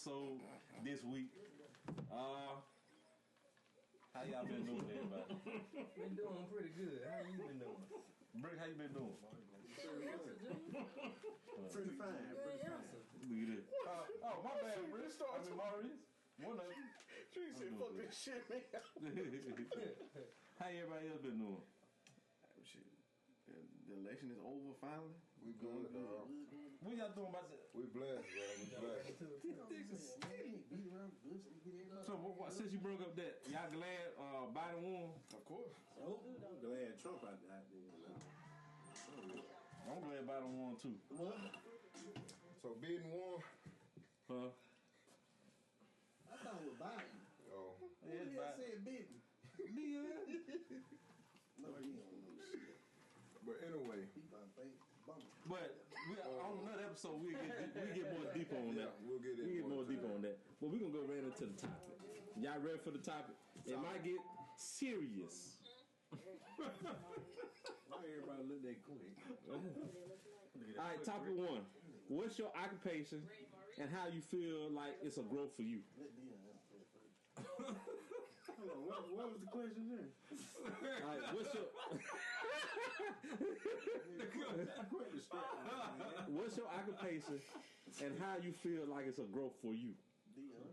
episode this week. How y'all been doing, everybody? Been doing pretty good. How you been doing? Brick, how you been doing? Pretty fine. Look at this. Oh, my bad, Brick. I mean, Maurice. One of them. Tree said, fuck this shit, man. How everybody else been doing? Shit. The election is over finally. We good, dog. What y'all doing about that? We blessed, bro. We blessed. So, since you broke up that, y'all glad Biden won? Of course. I'm glad Trump out there. I'm glad Biden won too. So Biden won. Huh? I thought it was Biden. Oh. Who the hell said Biden? No, he don't know shit. But anyway. But on another episode, we get more deep on that. We'll get more deep on that. But we're going to go right into the topic. Y'all ready for the topic? It might get serious. Why everybody look that quick? Alright, topic one. What's your occupation and how you feel like it's a growth for you? Hold on, what was the question there? Alright, what's your occupation and how you feel like it's a growth for you? Dion.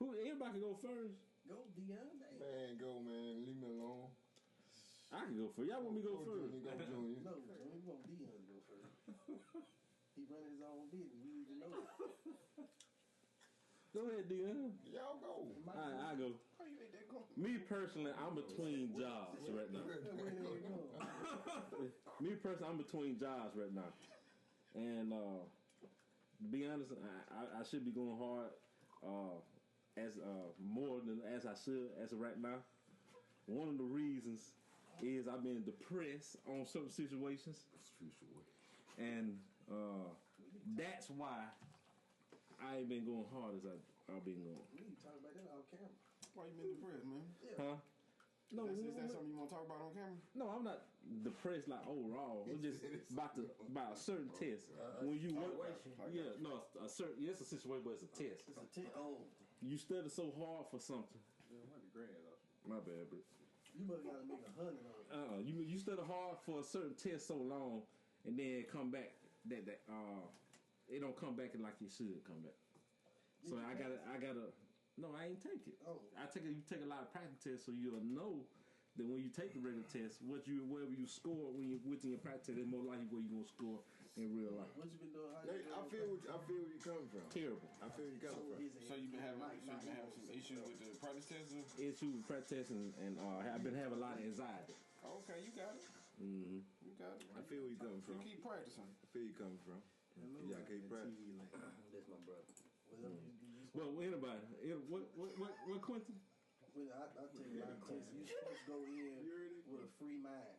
Everybody can go first. Go Dion. Man, go, man. Leave me alone. I can go first. Y'all want me to go first? Go, Junior. No, we want Dion to go first. He running his own business. We need to know. Go ahead, Dion. Y'all go. I go. Me personally, I'm between jobs right now. Me personally, I'm between jobs right now. And to be honest, I should be going hard as more than as I should as of right now. One of the reasons is I've been depressed on certain situations. And that's why I ain't been going hard as I've been going. We need to talk about that on camera. Why you been depressed, man? Huh? No, Is that something you want to talk about on camera? No, I'm not depressed like overall. It's just about a certain test. When you work, a certain. Yeah, it's a situation, but it's a test. It's a test. Oh, you study so hard for something. My bad, bro. you must gotta make 100 on it. You study hard for a certain test so long, and then come back that it don't come back like it should come back. So I gotta. No, I ain't take it. Oh. You take a lot of practice tests, so you'll know that when you take the regular test, wherever you score when you within your practice test, it's more likely where you gonna score in real life. What you been doing? How Nate, I feel where you coming from. Terrible. I feel where you coming from. So you've been having some issues with the practice test? Issues with practice testing, and I've been having a lot of anxiety. Okay, you got it. Mm-hmm. You got it. I feel where you coming from. You keep practicing. I feel you coming from. Yeah, I keep practicing. That's my brother. Well, anybody, what Quentin? Well, I tell you, I test. You're supposed to go in with a free mind.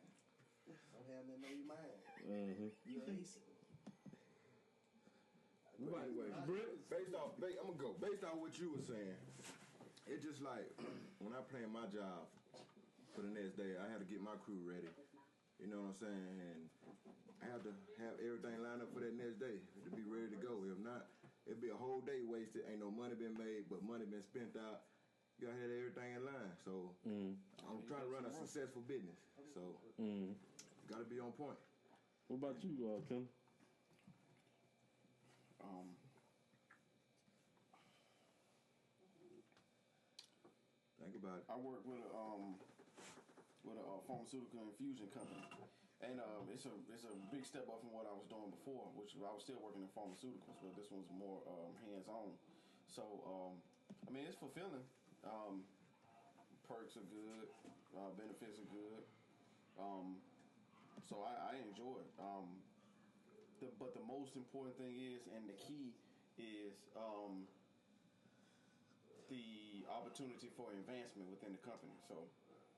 Don't have nothing on your mind. Mm-hmm. You're ace. Anyway, based off what you were saying, it's just like when I plan my job for the next day, I had to get my crew ready. You know what I'm saying? And I have to have everything lined up for that next day to be ready to go. If not, it'll be a whole day wasted. Ain't no money been made, but money been spent out. You gotta have everything in line. So I'm trying to run a successful business. So gotta be on point. What about you, Kim? Think about it. I work with a pharmaceutical infusion company, and it's a big step up from what I was doing before, which I was still working in pharmaceuticals, but this one's more hands-on. So I mean, it's fulfilling. Perks are good, benefits are good. So I enjoy it. But the most important thing is, and the key is, the opportunity for advancement within the company. So,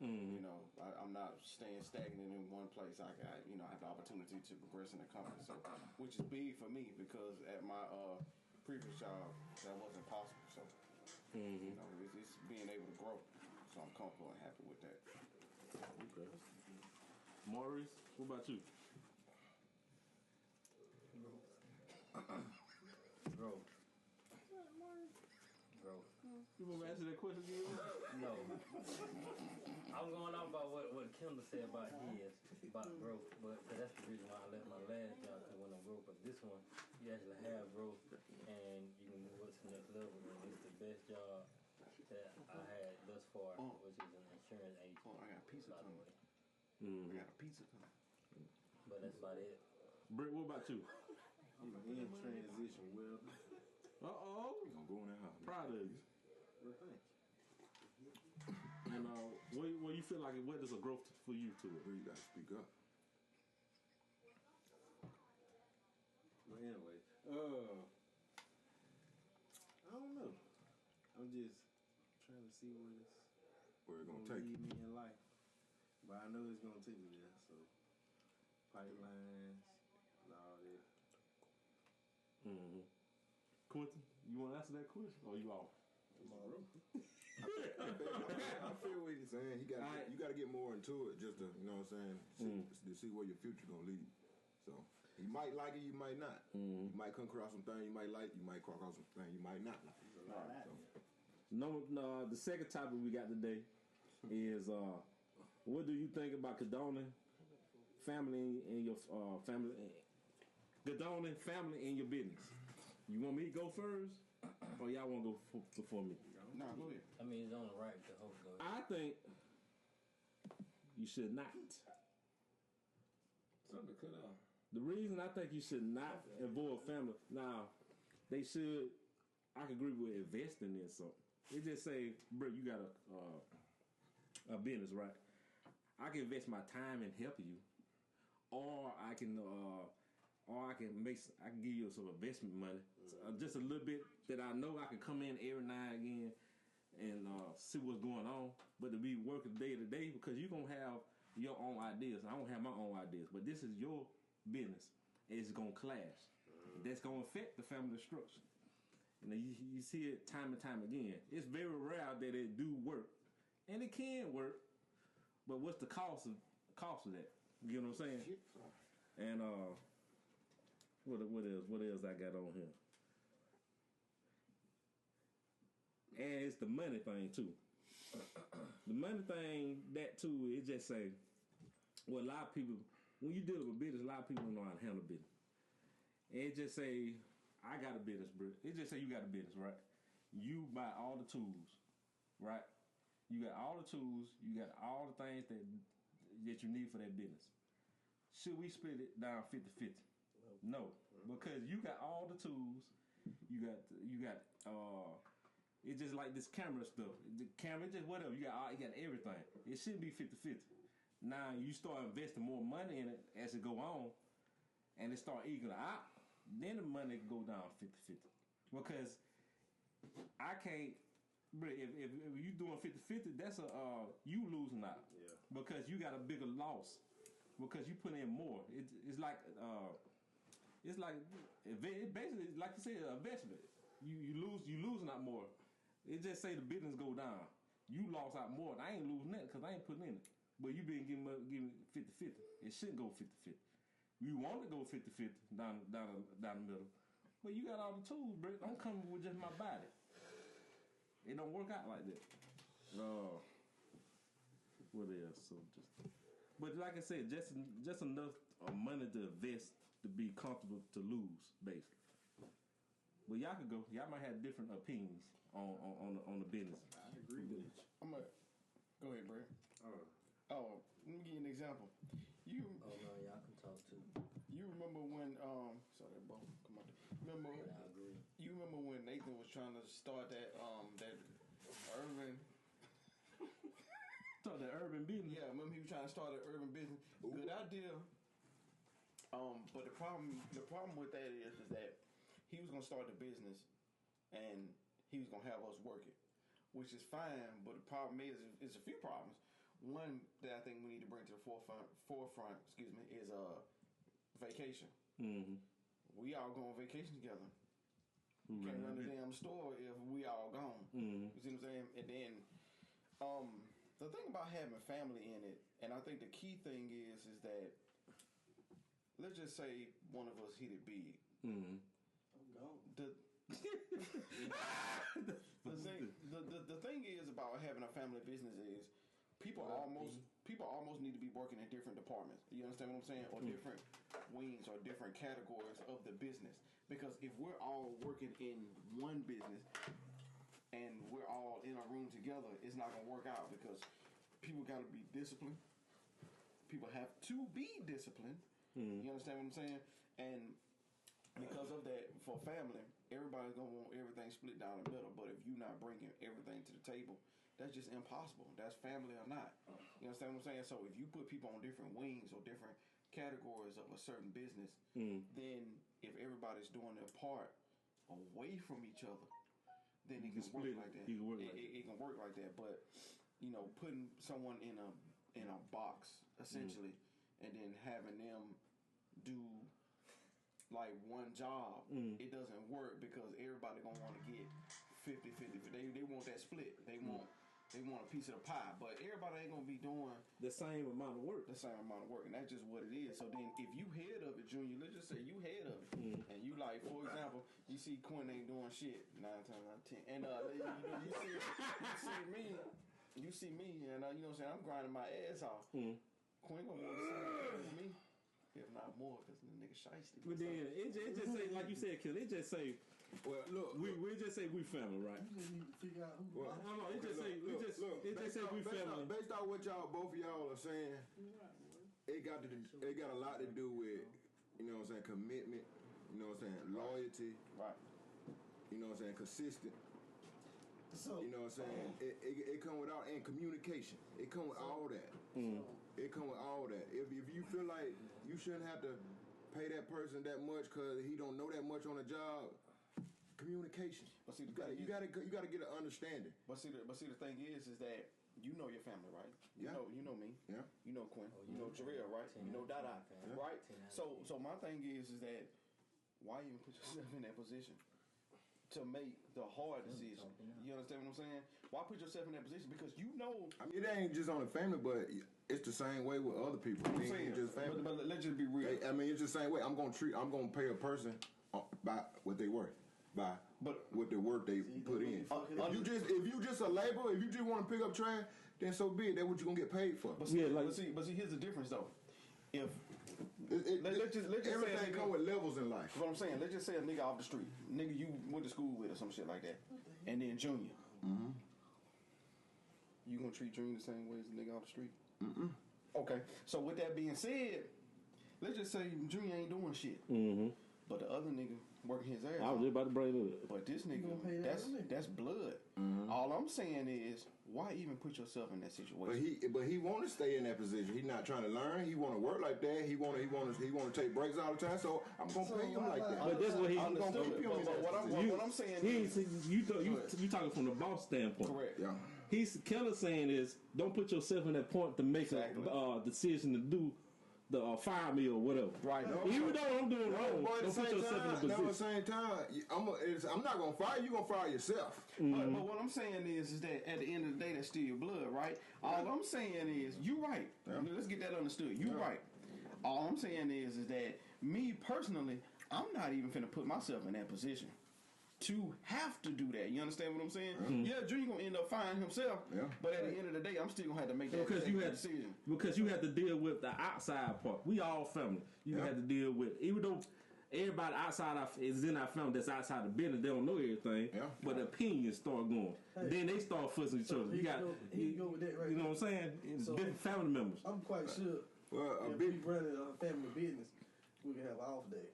you know, I'm not staying stagnant in one place. I have the opportunity to progress in the company. So, which is big for me because at my previous job that wasn't possible. So, you know, it's being able to grow. So I'm comfortable and happy with that. Okay. Maurice, what about you? Bro. Growth. You want me to answer that question again? No. I'm going off about what Kendall said about his, about growth, but 'cause that's the reason why I left my last job, because when I growth. But this one, you actually have growth, and you can move it to the next level, and it's the best job that I had thus far, which is an insurance agent. Oh, I got pizza by the coming. way. I got a pizza coming. But that's about it. Britt, what about you? I'm in transition, Will. Uh-oh. We gonna go in that house. Proud of you. Well, thank you. And what you feel like, what is a growth for you to it? Bro, you gotta speak up. But anyway, I don't know. I'm just trying to see Where it gonna gonna take lead you? me in life. But I know it's gonna take me there. So pipelines and all that. Mm-hmm. Quentin, you want to answer that question, or you off? I feel what he's saying. You gotta get more into it just to, you know what I'm saying, to see where your future gonna lead. So you might like it, you might not. You might come across some things you might like, you might come across some things you might not like. No, the second topic we got today is what do you think about condoning family in your condoning family in your business? You want me to go first, or y'all want to go before me? No, go ahead. I mean, it's on the right to host though. I think you should not. Something cut off. The reason I think you should not involve family, now, they should, I can agree with investing in something. It just say, bro, you got a business, right? I can invest my time in helping you, or I can give you some investment money, just a little bit that I know I can come in every now and again and see what's going on, but to be working day to day, because you're gonna have your own ideas. I don't have my own ideas, but this is your business. It's gonna clash. That's gonna affect the family structure. You see it time and time again. It's very rare that it do work, and it can work. But what's the cost of that? You know what I'm saying? And what else I got on here? And it's the money thing too. The money thing, that too, it just say, well, a lot of people, when you deal with business, a lot of people don't know how to handle business. And it just say, I got a business, bro. It just say you got a business, right? You buy all the tools, right? You got all the tools, you got all the things that you need for that business. Should we split it down 50-50? No, because you got all the tools. You got it's just like this camera stuff. The camera, just whatever. You got everything. It shouldn't be 50-50. Now you start investing more money in it as it go on, and it start equaling out. Then the money can go down 50-50. Because I can't. If you doing 50-50, that's you losing out. Yeah. Because you got a bigger loss. Because you put in more. It's like it basically, like you said, an investment. You losing out more. It just say the business go down. You lost out more. I ain't losing that because I ain't putting in it. But you been giving 50-50. It shouldn't go 50-50. You want to go 50-50 down the middle. But you got all the tools, bro. I'm coming with just my body. It don't work out like that. What else? But like I said, just enough money to invest to be comfortable to lose, basically. But y'all could go. Y'all might have different opinions on the business. I agree with you. Go ahead, Brad. Let me give you an example. Oh no, y'all can talk too. You remember when sorry, bro, come on. Remember? I agree. You remember when Nathan was trying to start that urban? Start that urban business. Yeah, remember he was trying to start an urban business. Good idea. But the problem with that is that he was gonna start the business, and he was gonna have us work it, which is fine. But the problem is a few problems. One that I think we need to bring to the forefront, is vacation. Mm-hmm. We all go on vacation together. Mm-hmm. Can't run the damn store if we all gone. Mm-hmm. You see what I'm saying? And then, the thing about having family in it, and I think the key thing is that, let's just say one of us hit it big. Mm-hmm. I'm gone. The thing is about having a family business is people almost need to be working in different departments. You understand what I'm saying? Or different wings or different categories of the business. Because if we're all working in one business and we're all in a room together, it's not gonna work out because people gotta be disciplined. People have to be disciplined. You understand what I'm saying? And because of that, for family, everybody's gonna want everything split down the middle. But if you're not bringing everything to the table, that's just impossible. That's family or not. You understand what I'm saying? So if you put people on different wings or different categories of a certain business, then if everybody's doing their part away from each other, then it can work like that. It can work like that. But you know, putting someone in a box essentially, and then having them do like one job, it doesn't work because everybody gonna want to get 50-50. They want that split. They want a piece of the pie, but everybody ain't gonna be doing the same amount of work. And that's just what it is. So then, if you head of it, Junior, let's just say you head of it, and you like, for example, you see Quinn ain't doing shit 9 times out of 10, and you see me, and you know what I'm saying, I'm grinding my ass off. Quinn gonna want the same thing as me, if not more, because the nigga shiesty. But then it just say, like you said, Kill. It just say. Well, look, we just say we family, right? You just need to figure out who. Well, no, it just say we family. Based on what both of y'all are saying, it got a lot to do with, you know what I'm saying, commitment, you know what I'm saying, loyalty, right? You know what I'm saying, consistent. So you know what I'm saying, it come with all, and communication. It come with all that. It come with all that. If you feel like you shouldn't have to pay that person that much because he don't know that much on the job. Communication. But see, you gotta get an understanding. But see, the thing is that you know your family, right? Yeah. You know me. Yeah. You know Quinn. You know Jarrell, right? You know Dada, right? So my thing is that why even put yourself in that position to make the hard decision? You understand what I'm saying? Why put yourself in that position? Because you know. I mean, it ain't just on the family, but it's the same way with other people. It ain't just family. But let's just be real. I mean, it's the same way. I'm gonna pay a person by what they worth. By what the work they put in. If you just a laborer, if you just want to pick up trash, then so be it. That's what you're gonna get paid for. But see, here's the difference though. If let's just everything say come with levels in life. What I'm saying, let's just say a nigga off the street, nigga you went to school with or some shit like that, and then Junior. You gonna treat Junior the same way as the nigga off the street? Okay. So with that being said, let's just say Junior ain't doing shit. But the other nigga working his ass. I was just about to bring it up. But this nigga, that's blood. All I'm saying is, why even put yourself in that situation? But he want to stay in that position. He's not trying to learn. He want to work like that. He want to take breaks all the time. So I'm gonna pay him like that. But that's what I'm gonna keep him. What I'm saying is, you talking from the boss standpoint. Correct. Yeah. Keller saying is, don't put yourself in that point to make a decision to do the fire me or whatever. Right. Even though I'm doing wrong, don't put yourself in a position. At the same time, I'm not gonna fire you. Gonna fire yourself. But what I'm saying is that at the end of the day, that's still your blood, right? All I'm saying is, you right. Let's get that understood. You right. All I'm saying is that me personally, I'm not even finna put myself in that position to have to do that. You understand what I'm saying? Yeah, Junior gonna end up firing himself. Yeah. But at the end of the day, I'm still gonna have to make that decision. Because you have to deal with the outside part. We all family. You have to deal with, even though everybody outside is in our family that's outside the business, they don't know everything. Yeah. But the opinions start going. Then they start fussing each other. You go with that right. You know what I'm saying? So different family members. I'm quite sure. Well, if we run a family business, we can have an off day.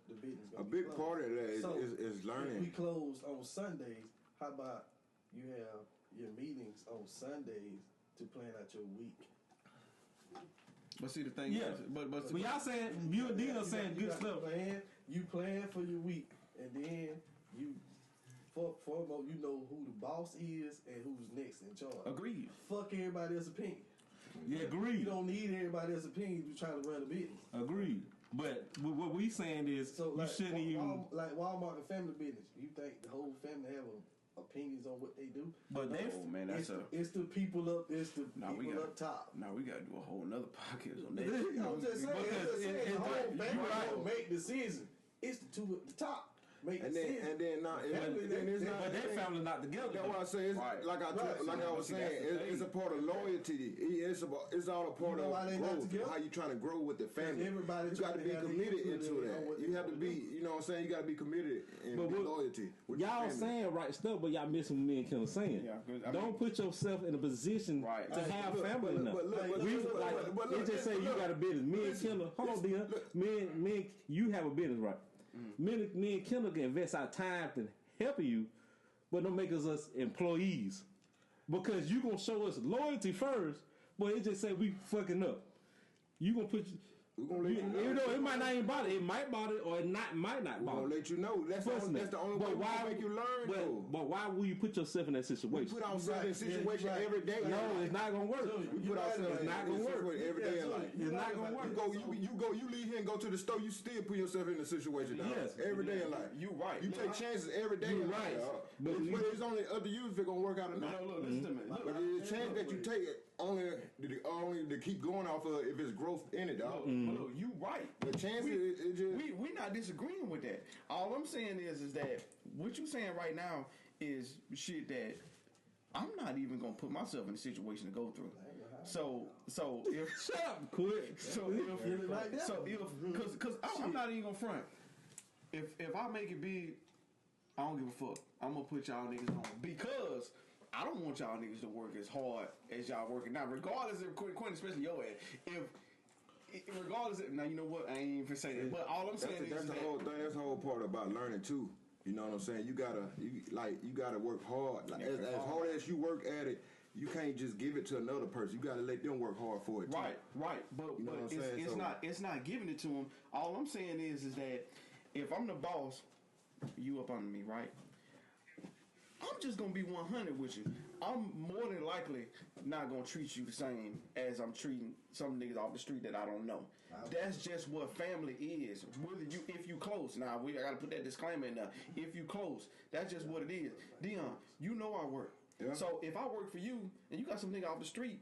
The business a big part of that is learning. If we close on Sundays, how about you have your meetings on Sundays to plan out your week? But see, the thing is, but y'all saying, you and Dina saying good stuff. You plan for your week, and then you foremost, you know who the boss is and who's next in charge. Agreed. Fuck everybody else's opinion. Yeah, agreed. You don't need everybody else's opinion to try to run a business. Agreed. But what we saying is, so you shouldn't even like Walmart and family business. You think the whole family have opinions on what they do? But it's the people up. It's the people up top. Now we gotta do a whole nother podcast on that. I'm just saying, the whole family don't make decisions. It's the two at the top. make and sense. then it's not. But their family not together. That's why I say it's like I was saying. It's a part of loyalty. It's all a part of growth. How you trying to grow with the family? Everybody you got to be committed into that. You have to be. You know what I'm saying? You got to be committed and be loyalty. Y'all saying right stuff, but y'all missing what me and Kim saying. Yeah, don't put yourself in a position to have family now. They just say you got a business. Me and Kendall, hold on, Dion. Me and you have a business, right? Me and Kendall can invest our time to help you, but don't make us employees. Because you gonna show us loyalty first, but it just say we fucking up. You gonna put you know, it might not even bother. It might bother, or it might not bother. We're gonna let you know. That's the only way we can make you learn. But why will you put yourself in that situation? We put ourselves in a situation every day. No, it's not gonna work. We put ourselves in a situation every day in life. It's not gonna work. You leave here and go to the store. You still put yourself in a situation. Yes, every day in life. You right. You take chances every day. You right. But it's only up to you if it's gonna work out or not. No, listen to me. But the chance that you take only to keep going off of if it's growth in it, dog. Look, you right. The chances we not disagreeing with that. All I'm saying is that what you saying right now is shit that I'm not even gonna put myself in a situation to go through. So if shut up, quick. Because I'm not even gonna front. If I make it big, I don't give a fuck. I'm gonna put y'all niggas on because I don't want y'all niggas to work as hard as y'all working now. Regardless of Quentin, especially your ass. Regardless of, now you know what, I ain't even saying that. But all I'm saying that's the whole thing. That's the whole part about learning too. You know what I'm saying? You gotta work hard. Like as hard as you work at it, you can't just give it to another person. You gotta let them work hard for it too. Right. But you know it's not giving it to them. All I'm saying is that if I'm the boss, you up under me, right? I'm just gonna be 100 with you. I'm more than likely not gonna treat you the same as I'm treating some niggas off the street that I don't know. That's just what family is. If you close, I gotta put that disclaimer in there. If you close, that's just what it is. Dion, you know I work. Yeah. So if I work for you and you got some nigga off the street,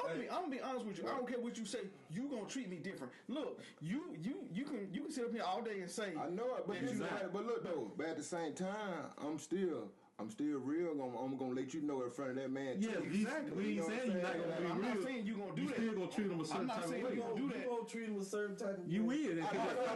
I'm gonna be honest with you. I don't care what you say. You gonna treat me different. Look, you can sit up here all day and say I know it, but look though. But at the same time, I'm still real. I'm gonna let you know in front of that man. Yeah, exactly. We ain't saying you're not gonna be real. I'm not saying you gonna do that. You still gonna treat him a certain type of way. You gonna treat him a certain type of way. You will.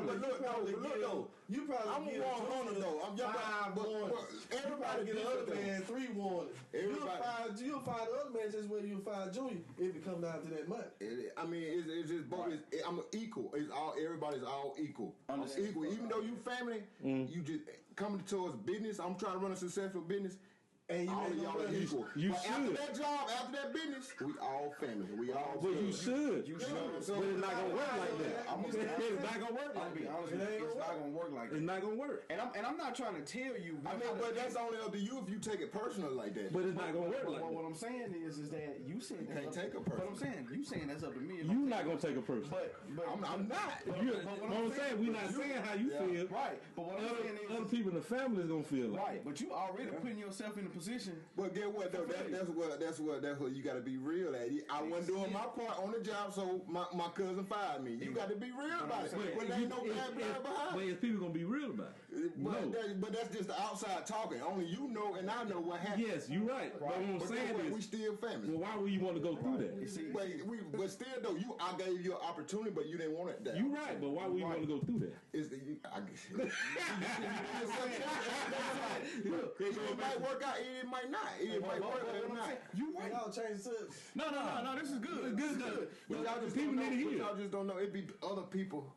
But look though. You probably I'm get a warning though. I'm just 5 warnings. Everybody get another man 3 warnings. You'll find the other man just where you'll find Junior if it come down to that much. It's just both. I'm equal. It's all. Everybody's all equal. I'm equal. Even though you family, you just coming towards business. I'm trying to run a successful business. And all of y'all are equal. After that job, after that business, we all family. We all. But you should. But it's not gonna work like that. It's not gonna work like that. It's not gonna work like that. It's not gonna work. And I'm not trying to tell you. But that's only up to you if you take it personal like that. But it's not gonna work like that. What I'm saying is that you said you can't take a person. But I'm saying you saying that's up to me. You're not gonna take a person. But I'm not. What I'm saying, we're not saying how you feel. Right. But what I'm saying is other people in the family is gonna feel like. Right. But you already putting yourself in a position. But get what though? That's what you got to be real at. I wasn't doing my part on the job, so my cousin fired me. You got to be real about it. But there ain't no bad blood behind. But is people gonna be real about it? But that's just the outside talking. Only you know, and I know what happened. Yes, you're right. But what I'm saying is, we still family. Well, why would you want to go through that? But still though, I gave you an opportunity, but you didn't want it. You're right. But why would you want to go through that? It might work out. It might not. It might work. You right. Y'all change subject. No. This is good. It's good. But y'all just people need to hear. Y'all just don't know. It be other people.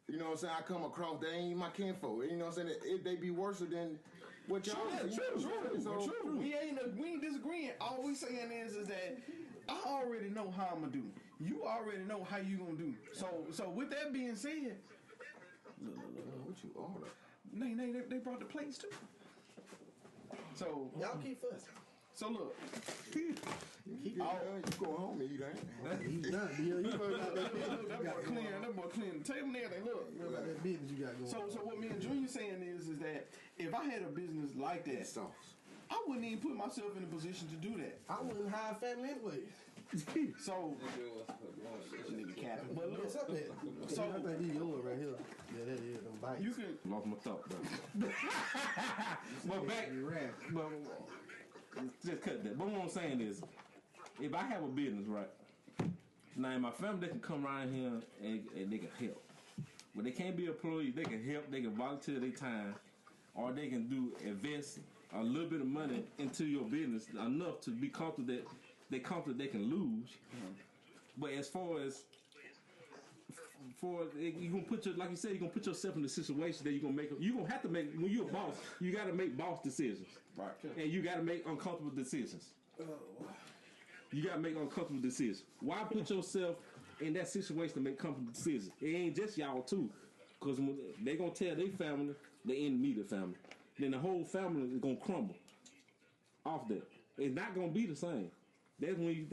You know what I'm saying? I come across. They ain't my kinfolk. You know what I'm saying? They be worse than what y'all. True. We ain't disagreeing. All we saying is that I already know how I'm gonna do. You already know how you gonna do. So with that being said, what you order? They brought the plates too. So y'all keep fussing. So look, you go home and eat that. He's not. You heard about that business. That boy clean the table and everything. Look, you about that business you got going. So what me and Junior saying is that if I had a business like that, I wouldn't even put myself in a position to do that. I wouldn't hire family anyway. So, nigga capping. But look, What's up there? so I think these yours right here. Yeah, that is them bites. you can. Lost my thought, bro. But back, but just cut that. But what I'm saying is, if I have a business, right, now in my family, they can come around here and they can help. But they can't be employees. They can help. They can volunteer their time, or they can invest a little bit of money into your business enough to be confident they can lose. But as far as you gonna put like you said, you're gonna put yourself in a situation that you're gonna have to make. When you're a boss, you gotta make boss decisions, Right. and you gotta make uncomfortable decisions. You gotta make uncomfortable decisions. Why put yourself in that situation to make comfortable decisions? It ain't just y'all too, because they gonna tell their family, the immediate family, then the whole family is gonna crumble off that. It's not gonna be the same. That's when you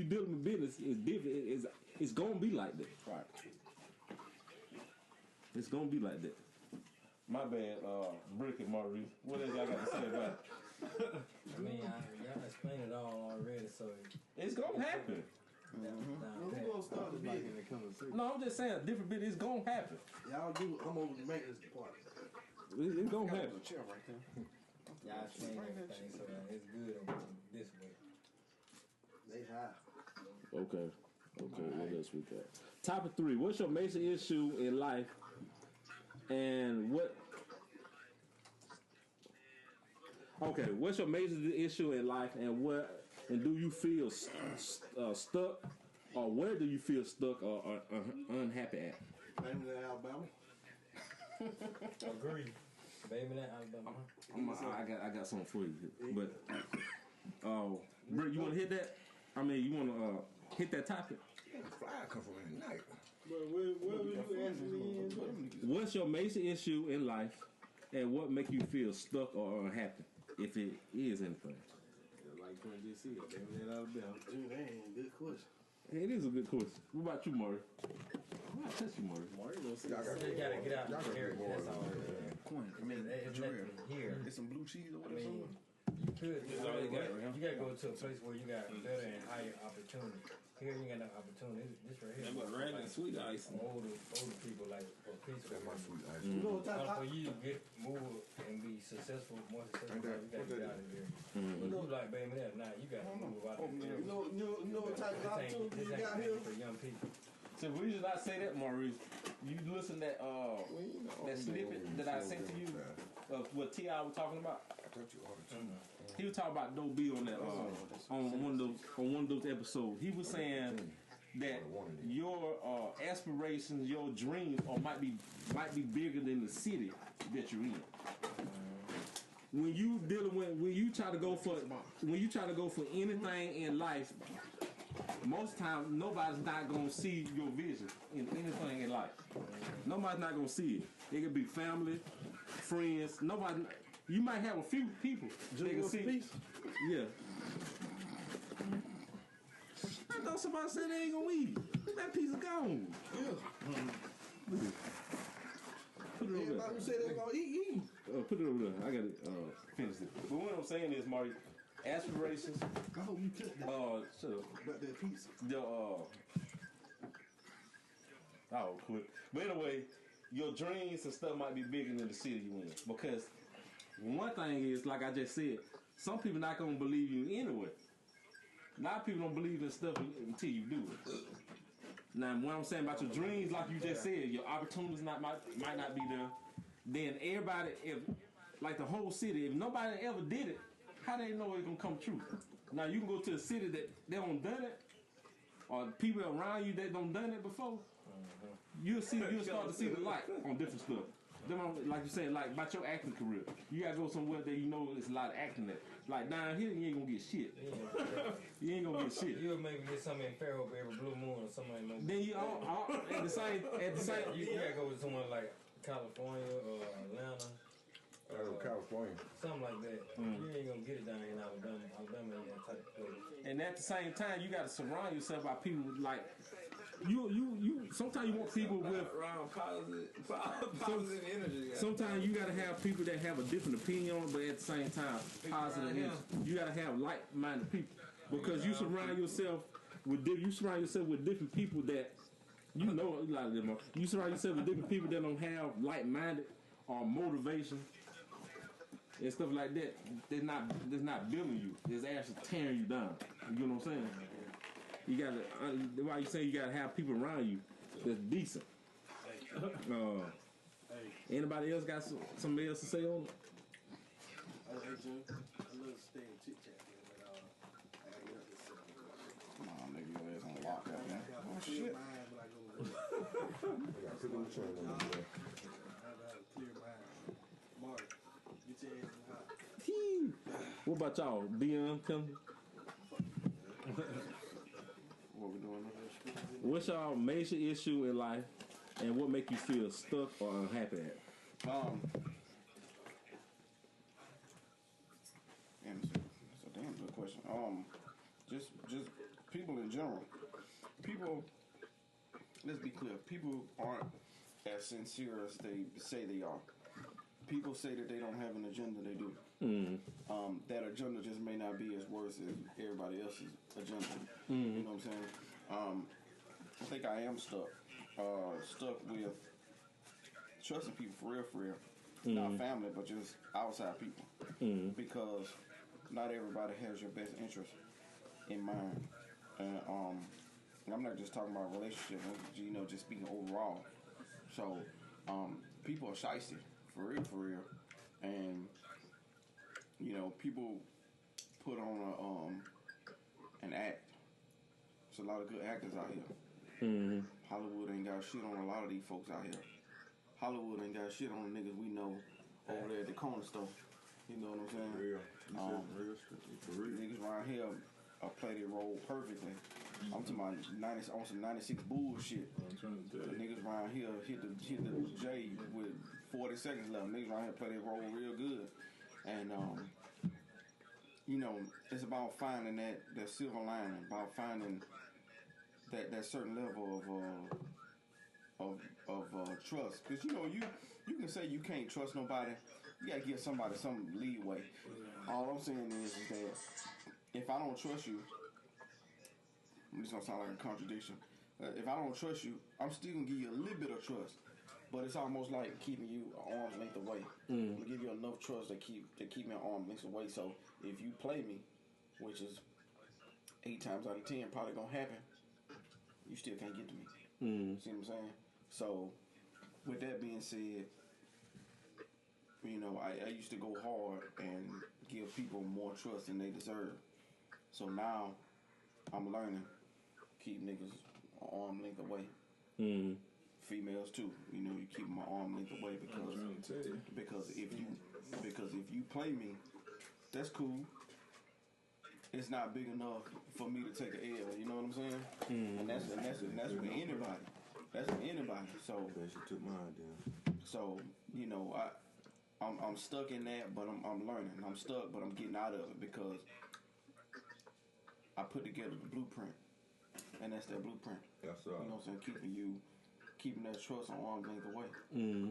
dealing with business, it's different. It's gonna be like that. Right. It's gonna be like that. My bad, Brick and Maurice. What else y'all got to say about it? I mean, y'all explained it all already, so It's gonna happen. Well, who gonna start the business? No, I'm just saying, a different bit. It's gonna happen. Y'all do. I'm over the maintenance department. It's gonna happen. Chair right there. y'all explained everything, so it's good this way. They high. Okay. What else we got? Topic 3. What's your major issue in life, and what? Okay, what's your major issue in life, and what? And do you feel stuck, or where do you feel stuck or unhappy at? Baby in Alabama. Agree. Baby, that Alabama. I got something for you, but Britt, you want to hit that? I mean, you want to hit that topic? Fly come from in the night. But where were you asking me? What's your major issue in life, and what make you feel stuck or unhappy, if it is anything? Like Quinn just said, baby in Alabama. Dude, that ain't a good question. It is a good question. What about you, Maury? What about you, Maury? You gotta get out of here. That's all. I mean, It's nothing here. Get some blue cheese or I whatever. mean, you could. You gotta go to a place where you got better and higher opportunity. Here you got no opportunity. This right here. But regular sweet ice. Older people like for peaceful. You know what type For of you to move and be successful, more successful, you gotta get out of here. But you like baby that now, you gotta move out of here. you know what type of opportunity you got here? For young people. So the reason I say that, Maurice, you listen that that snippet that I sent to you of what T.I. was talking about. He was talking about Doe B on that on one of those episodes. He was saying that your aspirations, your dreams, might be bigger than the city that you're in. When you try to go for anything in life, most times nobody's not gonna see your vision in anything in life. Nobody's not gonna see it. It could be family, friends. Nobody. You might have a few people that can see. Peace. Yeah. I thought somebody said they ain't gonna eat. That piece of gone. Yeah. Put it over Everybody who said they gonna eat. Put it over there. I gotta finish it. But what I'm saying is, Marty, aspirations. I hope you cut that. Shut up. About that pizza. Oh, quit. But anyway, your dreams and stuff might be bigger than the city you in. Because one thing is, like I just said, some people not gonna believe you anyway. A lot of people don't believe in stuff until you do it. Now, what I'm saying about your dreams, like you just said, your opportunities might not be there. Then everybody, if like the whole city, if nobody ever did it, how they know it's gonna come true? Now you can go to a city that they don't done it, or people around you that don't done it before. You'll start to see the light on different stuff. Them, like you said, like about your acting career, you gotta go somewhere that you know there's a lot of acting at. Like down here, you ain't gonna get shit. You ain't gonna get shit. You'll maybe get something in Fairhope every blue moon or something like that. Then you all at the same. You gotta go with someone like California or Atlanta. California. Something like that. You ain't gonna get it down in Alabama. Alabama ain't that type of place. And at the same time, you gotta surround yourself by people like you sometimes you want people with around positive energy. sometimes you gotta have people that have a different opinion, but at the same time positive energy. You gotta have like-minded people because you surround yourself with different people that you know a lot of them. You surround yourself with different people that don't have like-minded or motivation and stuff like that. They're not building you. It's actually tearing you down. You know what I'm saying? You gotta. Why you say you gotta have people around you that's decent. Anybody else got something else to say on it? I love staying chit chat, but I gotta get up this second. Come on, nigga, your ass on lock up, man. Oh Clear shit. mind when I go to work. I got put in the train on I have a clear mind. Mark, get your ass in the hot. What about y'all? Dion, come. What we doing now? What's y'all major issue in life, and what make you feel stuck or unhappy at? And it's a damn good question. Just people in general. People. Let's be clear. People aren't as sincere as they say they are. People say that they don't have an agenda. They do. That agenda just may not be as worse as everybody else's agenda. You know what I'm saying? I think I am stuck with trusting people for real. Not family, but just outside people. Because not everybody has your best interest in mind. And I'm not just talking about relationships, you know, just speaking overall. So, people are shiesty, for real. And, you know, people put on an act. There's a lot of good actors out here. Hollywood ain't got shit on a lot of these folks out here. Hollywood ain't got shit on the niggas we know over there at the corner store. You know what I'm saying? real. For real. Niggas around here play their role perfectly. I'm talking about on some 96 bullshit. I'm trying to tell The you. niggas around here hit the J with 40 seconds left. Niggas around here play their role real good. And you know, it's about finding that silver lining, about finding that certain level of trust. Because you know, you can say you can't trust nobody. You gotta give somebody some leeway. All I'm saying is that if I don't trust you, this gonna sound like a contradiction. If I don't trust you, I'm still gonna give you a little bit of trust. But it's almost like keeping you an arm's length away. I'm gonna give you enough trust to keep me an arm's length away. So if you play me, which is 8 times out of 10 probably gonna happen, you still can't get to me. See what I'm saying? So with that being said, you know, I used to go hard and give people more trust than they deserve. So now I'm learning keep niggas an arm length away. Females too, you know, you keep them an arm length away because if you play me, that's cool. It's not big enough for me to take an L. You know what I'm saying? And that's with anybody. That's with anybody. So That shit took mine down. So you know, I'm stuck in that, but I'm learning. I'm stuck, but I'm getting out of it because I put together the blueprint, and that's that blueprint. That's You know what I'm saying? Keeping that trust on arm's length away.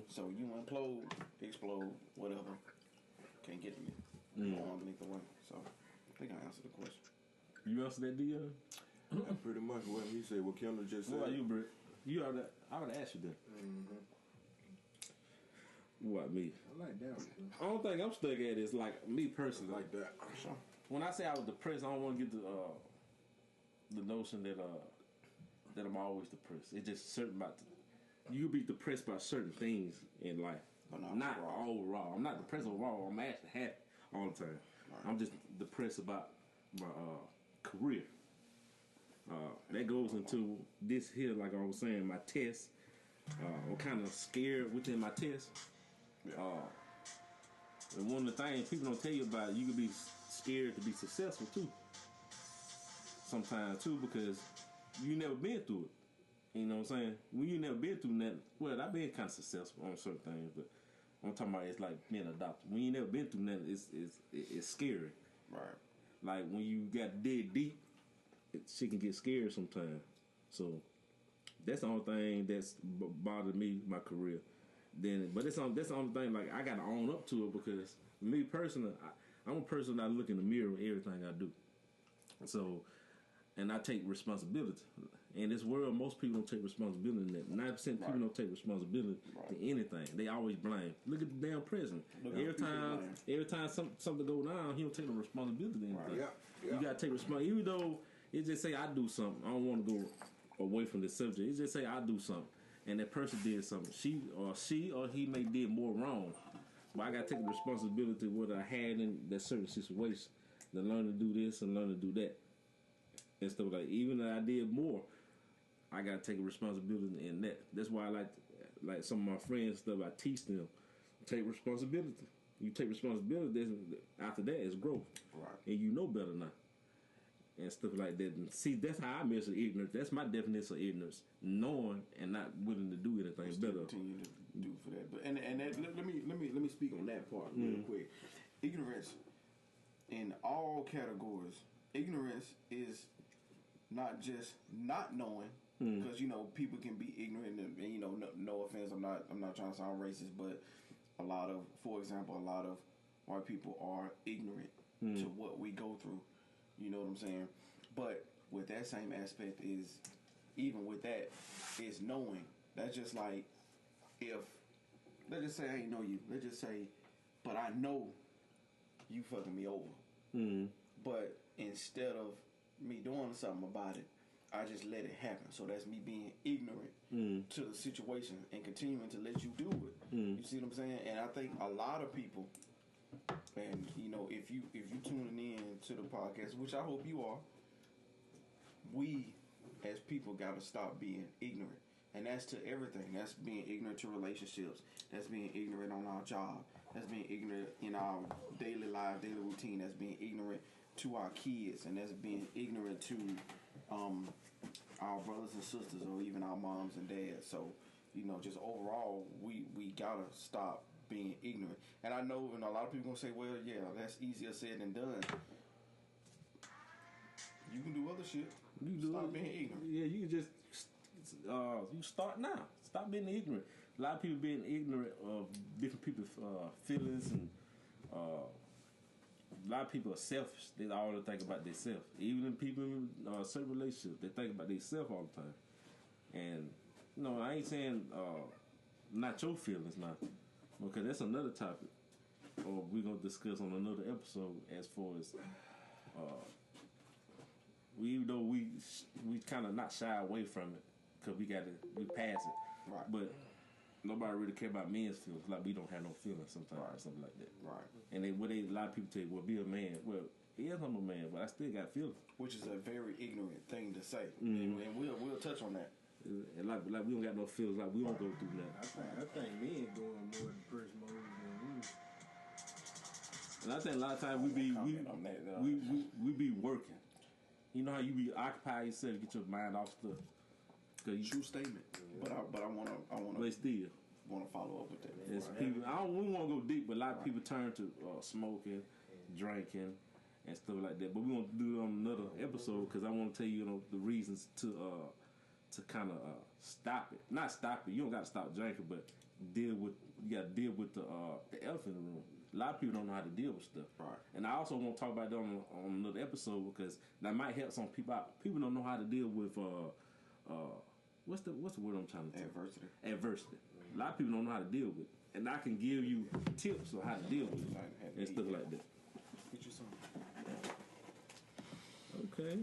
So you implode, explode, whatever, can't get to me. Arm's length away. So I think I answered the question. You answer that, Dion? That's pretty much what he said. What Kendall just said. What about you, Britt? You are that. I would ask you that. What me? I like that one. The only thing I'm stuck at is like me personally. Like that. Sure. When I say I was depressed, I don't want to get the notion that I'm always depressed. It's just certain about you could be depressed by certain things in life, But not overall. I'm not depressed overall. I'm actually happy all the time. Right. I'm just depressed about my career. That goes into this here, like I was saying, my test. I'm kind of scared within my test. And one of the things people don't tell you about, you could be scared to be successful too. Sometimes too, because you never been through it. You know what I'm saying? When you never been through nothing, well, I've been kind of successful on certain things, but I'm talking about it's like being adopted. When you never been through nothing, it's scary. Right. Like when you got dead deep, shit can get scary sometimes. So That's the only thing that's bothered me, my career. But that's the only thing. Like I got to own up to it because me personally, I'm a person that look in the mirror with everything I do. So, and I take responsibility. In this world, most people don't take responsibility in that. 90% of people don't take responsibility to anything. They always blame. Look at the damn president. Every time something go down, he don't take no responsibility to anything. You gotta take responsibility. Even though it just say I do something, I don't want to go away from the subject. It just say I do something, and that person did something. She or he may did more wrong, but I gotta take the responsibility of what I had in that certain situation. To learn to do this and learn to do that, and stuff like. Even if I did more, I gotta take a responsibility in that. That's why I like some of my friends stuff. I teach them take responsibility. You take responsibility. After that is growth, and you know better now, and stuff like that. And see, that's how I measure ignorance. That's my definition of ignorance: knowing and not willing to do anything better. Continue to do for that. But and that, let me speak on that part real quick. Ignorance in all categories. Ignorance is not just not knowing. Because people can be ignorant, and no offense, I'm not trying to sound racist, but for example, a lot of white people are ignorant to what we go through. You know what I'm saying? But with that same aspect is, even with that, is knowing. That's just like if let's just say I ain't know you. Let's just say, but I know you fucking me over. But instead of me doing something about it, I just let it happen. So that's me being ignorant to the situation and continuing to let you do it. You see what I'm saying? And I think a lot of people, and if you tuning in to the podcast, which I hope you are, we as people got to stop being ignorant. And that's to everything. That's being ignorant to relationships. That's being ignorant on our job. That's being ignorant in our daily life, daily routine. That's being ignorant to our kids. And that's being ignorant to our brothers and sisters, or even our moms and dads. So, just overall, we gotta stop being ignorant. And I know, a lot of people gonna say, well, yeah, that's easier said than done. You can do other shit. Stop being ignorant. Yeah, you can just you start now. Stop being ignorant. A lot of people being ignorant of different people's feelings, and a lot of people are selfish. They always think about themselves. Even in people in certain relationships, they think about themselves all the time. And I ain't saying not your feelings now, because that's another topic, or we're gonna discuss on another episode. As far as even though we kind of not shy away from it, because we pass it, right? But nobody really care about men's feelings. Like we don't have no feelings sometimes, or something like that. Right. And a lot of people tell you, well, be a man. Well, yes, I'm a man, but I still got feelings. Which is a very ignorant thing to say. And we'll touch on that. And like we don't got no feelings. Like we don't go through that. I think men doing more depressed mode than women. And I think a lot of times we be working. You know how you be occupied yourself, get your mind off stuff. True statement. But I wanna. But still. Want to follow up with that. It's people. We want to go deep, but a lot of people turn to smoking, drinking, and stuff like that. But we want to do it on another episode because I want to tell you, the reasons to kind of stop it. Not stop it. You don't got to stop drinking, but you got to deal with the elephant in the room. A lot of people don't know how to deal with stuff. Right. And I also want to talk about that on another episode because that might help some people out. People don't know how to deal with what's the word I'm trying to tell? Adversity. A lot of people don't know how to deal with it. And I can give you tips on how to deal with it and stuff like that. Get you some. Okay.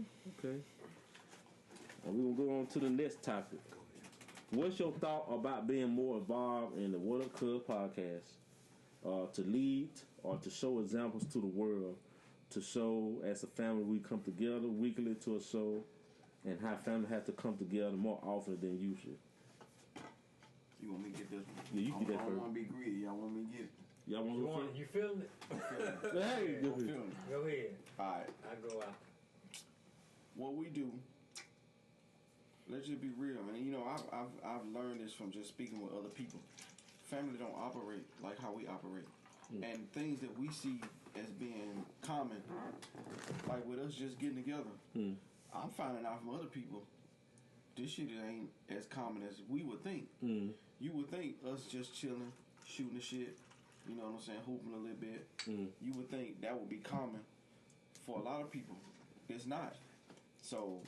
And we're going to go on to the next topic. What's your thought about being more involved in the TheWhatUpCuz podcast? To lead or to show examples to the world, to show as a family we come together weekly to a show, and how family have to come together more often than usual. You want me to get this one? Yeah, you get that first. I don't want to be greedy. Y'all want me to get it? Y'all want to go first? You feeling it? Hey, I'm feeling it. Go ahead. All right. I go out. What we do, let's just be real, man. I've learned this from just speaking with other people. Family don't operate like how we operate. And things that we see as being common, like with us just getting together, I'm finding out from other people this shit ain't as common as we would think. Mm. You would think us just chilling, shooting the shit, you know what I'm saying, hooping a little bit. You would think that would be common for a lot of people. It's not. So,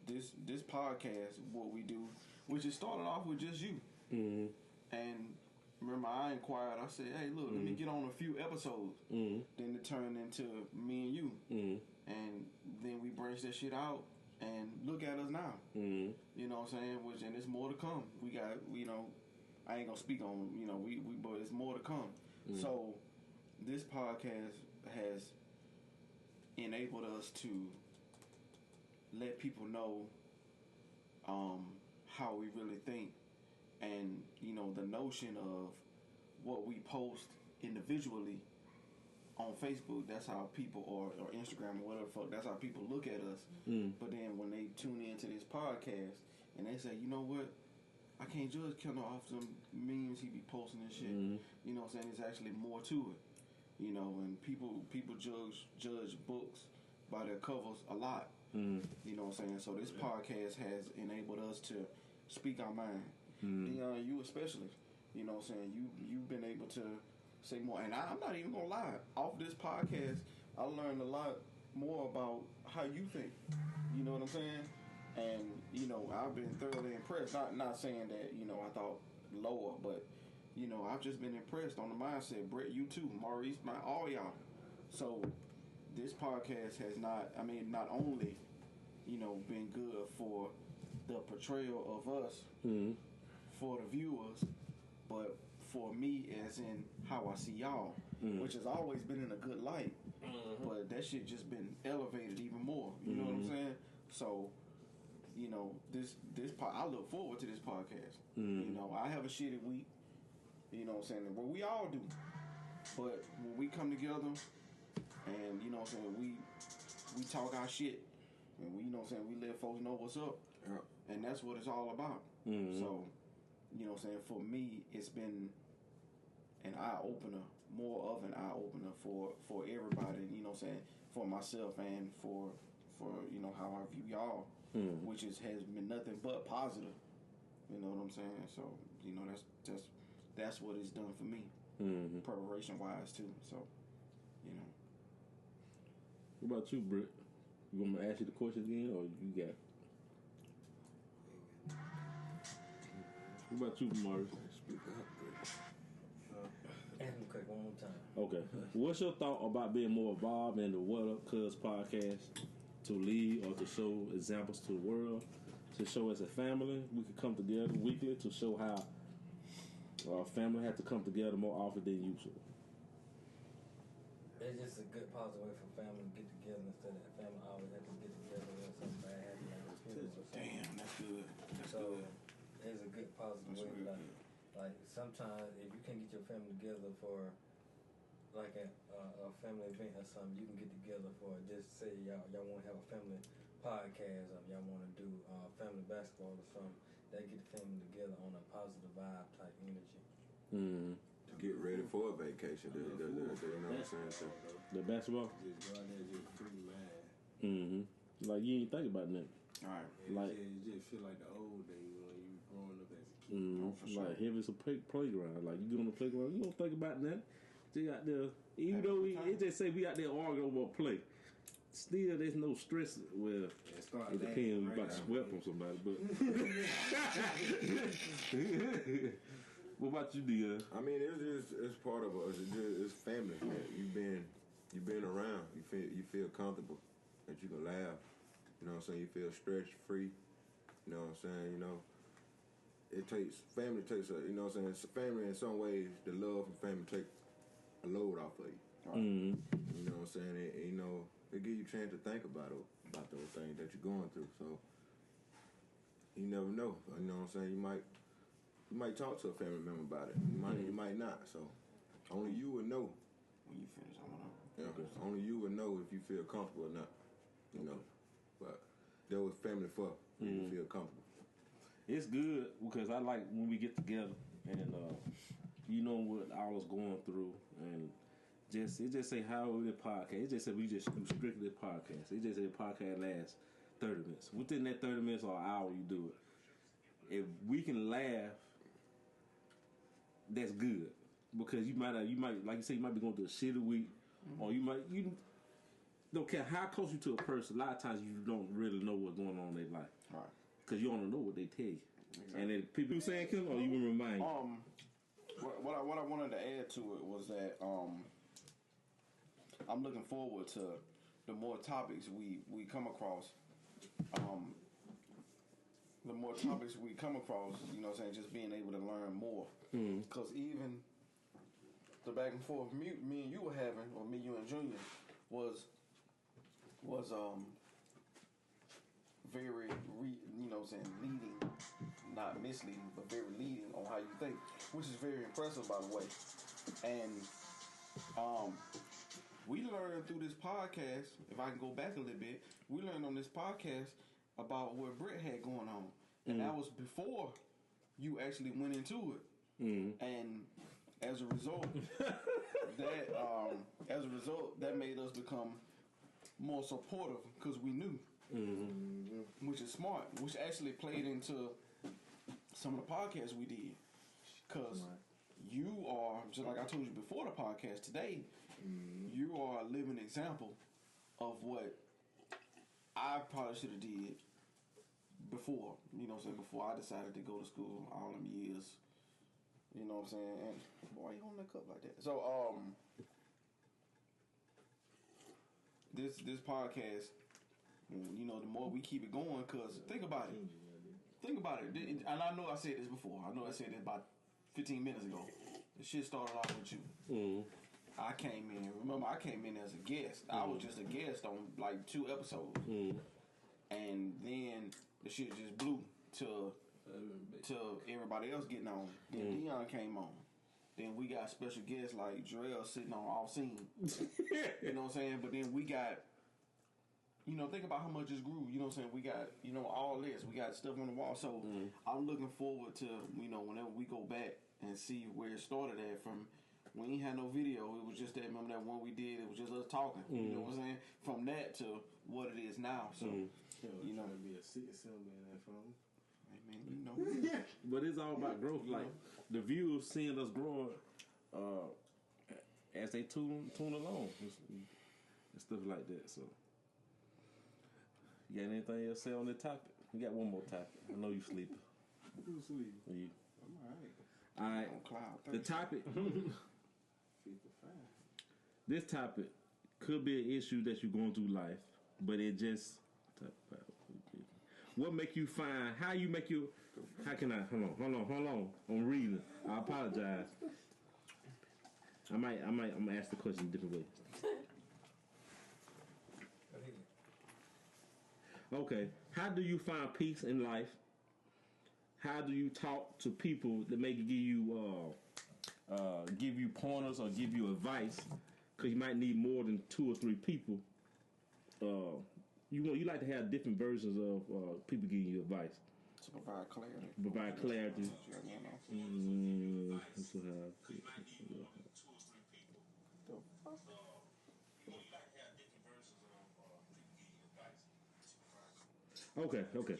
this podcast, what we do, which it started off with just you. Mm-hmm. And remember, I inquired. I said, "Hey, look, let me get on a few episodes." Mm-hmm. Then it turned into me and you, Mm-hmm. and then we branched that shit out. And look at us now. Mm-hmm. You know what I'm saying? And there's more to come. We got, I ain't gonna speak on, but it's more to come. Mm-hmm. So this podcast has enabled us to let people know how we really think, and the notion of what we post individually on Facebook, that's how people, or Instagram or whatever the fuck, that's how people look at us. But then when they tune into this podcast and they say, you know what, I can't judge Kendall off some memes he be posting and shit. You know what I'm saying? There's actually more to it. And people judge books by their covers a lot. You know what I'm saying? So this podcast has enabled us to speak our mind. Dion, you especially. You know what I'm saying? You've been able to say more. And I'm not even gonna lie. Off this podcast, I learned a lot more about how you think. You know what I'm saying? And I've been thoroughly impressed. Not saying that I thought lower, but I've just been impressed on the mindset. Brett, you too. Maurice, all y'all. So this podcast has not only been good for the portrayal of us for the viewers, but for me as in how I see y'all, which has always been in a good light, but that shit just been elevated even more. You know what I'm saying? So I look forward to this podcast. I have a shitty week, you know what I'm saying, well, we all do, but when we come together and you know what I'm saying, we talk our shit, and we we let folks know what's up, and that's what it's all about. So you know what I'm saying, for me it's been an eye-opener, more of an eye-opener for everybody, you know what I'm saying, for myself and for how I view y'all, which has been nothing but positive. You know what I'm saying? So, that's what it's done for me, preparation-wise, too. So, What about you, Britt? You want me to ask you the question again, or you got? What about you, Maurice? Speak up, Ask me quick one more time. Okay. What's your thought about being more involved in the What Up Cuz podcast, to lead or to show examples to the world, to show as a family we could come together weekly to show how our family have to come together more often than usual? It's just a good positive way for family to get together instead of family always have to get together when something bad happens. damn, that's good. That's So good. it's a good positive That's way. real Like sometimes if you can't get your family together for like a family event or something, you can get together for just say y'all want to have a family podcast, or y'all want to do family basketball or something. They get the family together on a positive vibe type energy. To get ready for a vacation. You know what I'm saying? So, The basketball? Just go out there and just free mind. Like you ain't think about nothing. All right. Like, It just feel like the old days when you were growing up as a kid. For sure. like heaven's a playground. Like you go on the playground, you don't think about nothing. Just out there, even though it just say we out there arguing over a play. Still, there's no stress. Well, it depends. You about to sweat on somebody, but. What about you, Dion? I mean, it's part of us. It's family. Man. You've been around. You feel comfortable that you can laugh. You know what I'm saying? You feel stress free. You know what I'm saying? Family takes a, you know what I'm saying? It's family in some ways. The love from family take a load off of you. Right. You know what I'm saying? It give you a chance to think about those things that you're going through. So you never know. You know what I'm saying? You might talk to a family member about it. You might not. So only you would know. When you finish, I don't know. Yeah, only you would know if you feel comfortable or not. You know, but that was family for you to feel comfortable. It's good because I like when we get together and you know what I was going through, and it just say how we the podcast. It just said we just do strictly the podcast. It just say the podcast lasts 30 minutes. Within that 30 minutes or an hour, you do it. If we can laugh, that's good. Because you might, like you say, you might be going through a shitty week, or you don't care how close you to a person. A lot of times you don't really know what's going on in their life, Right. because you don't know what they tell you. Exactly. And then people you saying, Kim, or you will remind you. What I wanted to add to it was that I'm looking forward to the more topics we come across. The more topics we come across, you know what I'm saying, just being able to learn more. Because even the back and forth me and you were having, or me, you and Junior, was very, you know what I'm saying, leading, not misleading, but very leading on how you think, which is very impressive, by the way. And we learned through this podcast, if I can go back a little bit, we learned on this podcast about what Britt had going on. And that was before you actually went into it. And as a result, that made us become more supportive because we knew, which is smart, which actually played into some of the podcasts we did. Because you are, just like I told you before the podcast today, you are a living example of what I probably should have did before, you know what I'm saying, before I decided to go to school all them years, you know what I'm saying, and why you holding that cup like that? So, this podcast, you know, the more we keep it going, cause think about it, and I know I said this before, I said it about 15 minutes ago, the shit started off with you. I came in as a guest. I was just a guest on like 2 episodes. And then the shit just blew to everybody else getting on. Then Dion came on. Then we got special guests like Jarrell sitting on all scene. You know what I'm saying? But then we got, you know, think about how much this grew. You know what I'm saying? We got, you know, all this. We got stuff on the wall. So I'm looking forward to, you know, whenever we go back and see where it started at from. We ain't had no video. It was just that, remember that one we did, it was just us talking. You know what I'm saying? From that to what it is now. So, you know. Trying to be a city assembly in that phone. Hey, man, you know. But it's all about growth. Like, the viewers seeing us growing as they tune along and stuff like that. So, you got anything else to say on this topic? We got one more topic. I know you sleeping. Who's sleeping? You. I'm alright. All right. On cloud The topic. 55. This topic could be an issue that you're going through life, but it just. What make you find? How can I? Hold on. I'm reading. I apologize. I'm gonna ask the question a different way. Okay. How do you find peace in life? How do you talk to people that may give you pointers or give you advice? Because you might need more than 2 or 3 people. You like to have different versions of people giving you advice. To provide clarity. Okay.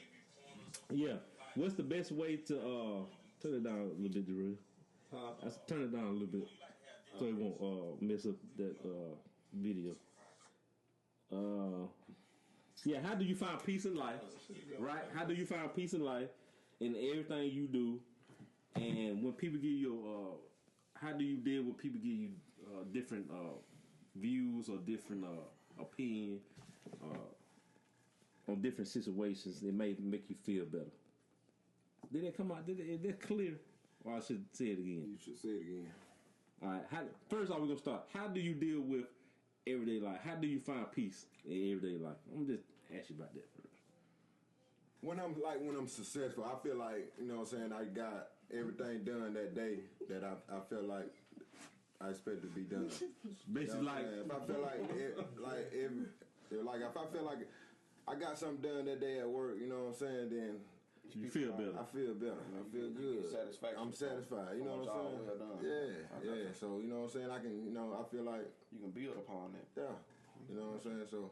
Yeah. What's the best way to turn it down a little bit, Drew? Turn it down a little bit so it won't mess up that video. Yeah, how do you find peace in life? Right? How do you find peace in life in everything you do? And when people give you, how do you deal with people give you different views or different opinion on different situations? It may make you feel better. Did that come out? Is that clear? Or I should say it again? You should say it again. All right. First off, we're going to start. How do you deal with everyday life? How do you find peace in everyday life? I'm just ask you about that first. When I'm successful, I feel like, you know what I'm saying, I got everything done that day that I feel like I expect to be done. Basically, you know if I feel like if I feel like I got something done that day at work, you know what I'm saying, then you feel better. I feel better. I feel good. I'm satisfied. You know what I'm saying? Well done. Yeah. So you know what I'm saying. I can, I feel like you can build upon that. Yeah. You know what I'm saying. So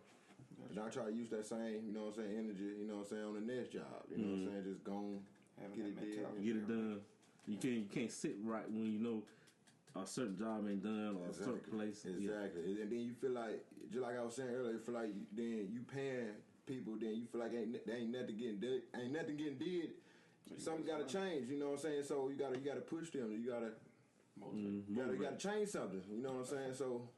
And I try to use that same, you know what I'm saying, energy, you know what I'm saying, on the next job. You know what I'm saying? Just go on, get it done. You can't sit right when you know a certain job ain't done or a certain place. Exactly. Yeah. And then you feel like, just like I was saying earlier, you feel like then you paying people, then you feel like ain't nothing getting did. Something got to change, you know what I'm saying? So you gotta push them. You gotta change something. You know what I'm saying? So,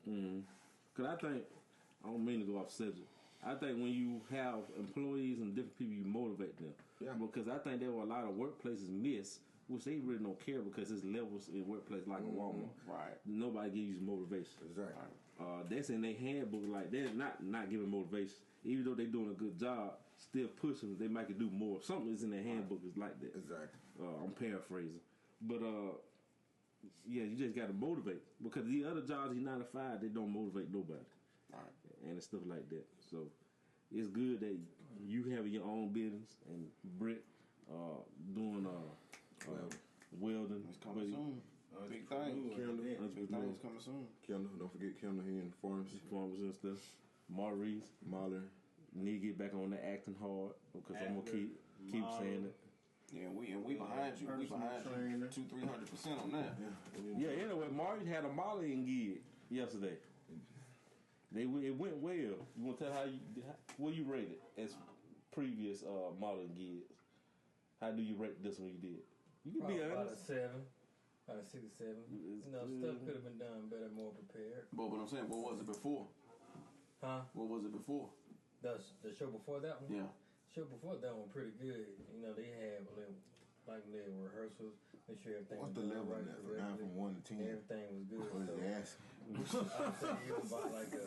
cause I don't mean to go off subject. I think when you have employees and different people, you motivate them. Yeah. Because I think there were a lot of workplaces miss, which they really don't care because it's levels in workplace like a Walmart. Right. Nobody gives you motivation. Exactly. That's in their handbook. Like they're not giving motivation, even though they're doing a good job. Still pushing, they might could do more. Something is in their handbook is like that. Exactly. I'm paraphrasing, but yeah, you just got to motivate because the other jobs, you 9 to 5, they don't motivate nobody, right? And it's stuff like that. So it's good that you have your own business and Britt doing welding. It's coming soon. Big thing. Big things coming soon. Kendall, don't forget Kendall here in pharmacy and stuff. Maurice, Mahler. Need to get back on the acting hard because I'm gonna keep saying it. Yeah, we behind you. We behind you 200-300% on that. Yeah. Anyway, Maurice had a modeling gig yesterday. It went well. You want to tell what you rated as previous modeling gigs? How do you rate this one you did? You can be honest. About a 6 or 7. Stuff could have been done better, more prepared. But what I'm saying, what was it before? Huh? What was it before? The show before that one? Yeah. Show before that one pretty good. They had little rehearsals, make sure everything was the level right from 9 from 1 to 10? Everything was good. What is the ass? I would say it was about like a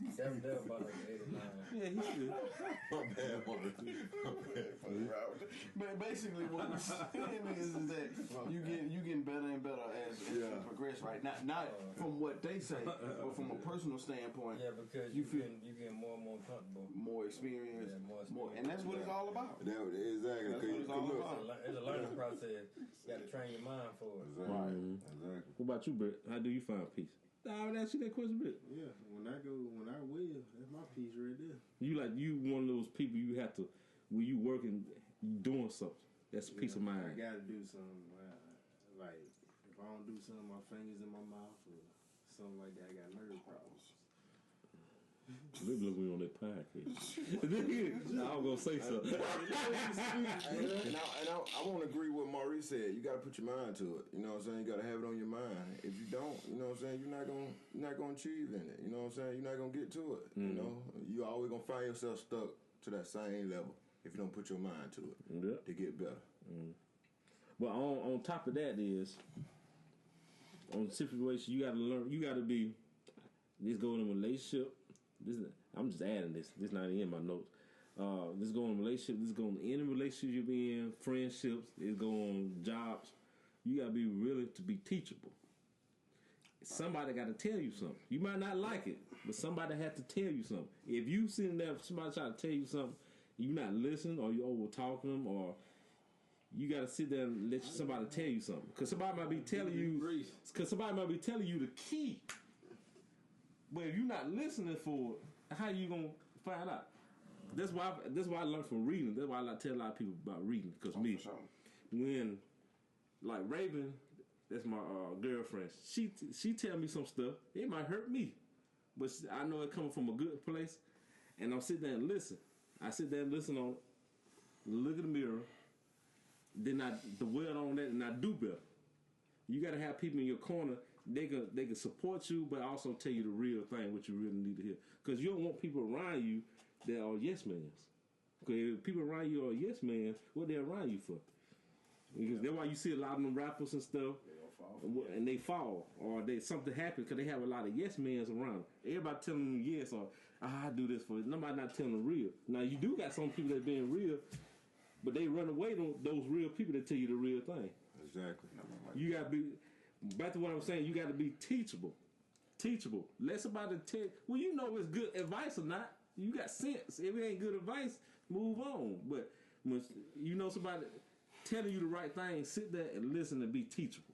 8 or 9. Yeah, he's good. My bad, But basically, what we're saying is that you getting better and better as you progress, right? Not from what they say, but from a personal standpoint. Yeah, because you get more and more comfortable, more experience, more, and that's what it's all about. Exactly. That's what it's all about. It's a learning process. You got to train your mind for it. Exactly. Right. Exactly. What about you, Brett? How do you find peace? I would ask you that question, Brett. Yeah, when I will, that's my piece right there. You one of those people you have to when you working, you doing something. That's peace of mind. I gotta do something. Like if I don't do something, my fingers in my mouth or something like that, I got nerve problems. Look me on that podcast. I was gonna say something. and I won't agree with Maurice said. You got to put your mind to it. You know what I'm saying? You got to have it on your mind. If you don't, you know what I'm saying, you're not gonna achieve in it. You know what I'm saying? You're not gonna get to it. You know, you always gonna find yourself stuck to that same level if you don't put your mind to it to get better. But on top of that is on the situation you got to learn. You got to be. This go in a relationship. I'm just adding this. This not in my notes. This go on relationship. This go on any relationship you're in, friendships. This go on jobs. You gotta be willing to be teachable. Somebody got to tell you something. You might not like it, but somebody had to tell you something. If you sitting there, somebody try to tell you something, you not listening, or you over talking them, or you got to sit there and let somebody tell you something. Because somebody might be telling you. Because somebody might be telling you the key. But if you're not listening for it, how you gonna find out? That's why I learned from reading. That's why I tell a lot of people about reading. Because when like Raven, that's my girlfriend. She tell me some stuff. It might hurt me, but I know it coming from a good place. And I'll sit there and listen. I sit there and listen on, look in the mirror. Then I dwell on that and I do better. You got to have people in your corner. They can support you, but also tell you the real thing, what you really need to hear. Because you don't want people around you that are yes mans. Because if people around you are yes man, what they around you for? Because that's why you see a lot of them rappers and stuff, and they fall, or something happens because they have a lot of yes mans around. Everybody telling them yes, or I do this for it. Nobody not telling them real. Now you do got some people that being real, but they run away from those real people that tell you the real thing. Exactly. You gotta be. Back to what I'm saying, you got to be teachable. Teachable. Let somebody tell you, well, you know it's good advice or not. You got sense. If it ain't good advice, move on. But when you know somebody telling you the right thing, sit there and listen and be teachable.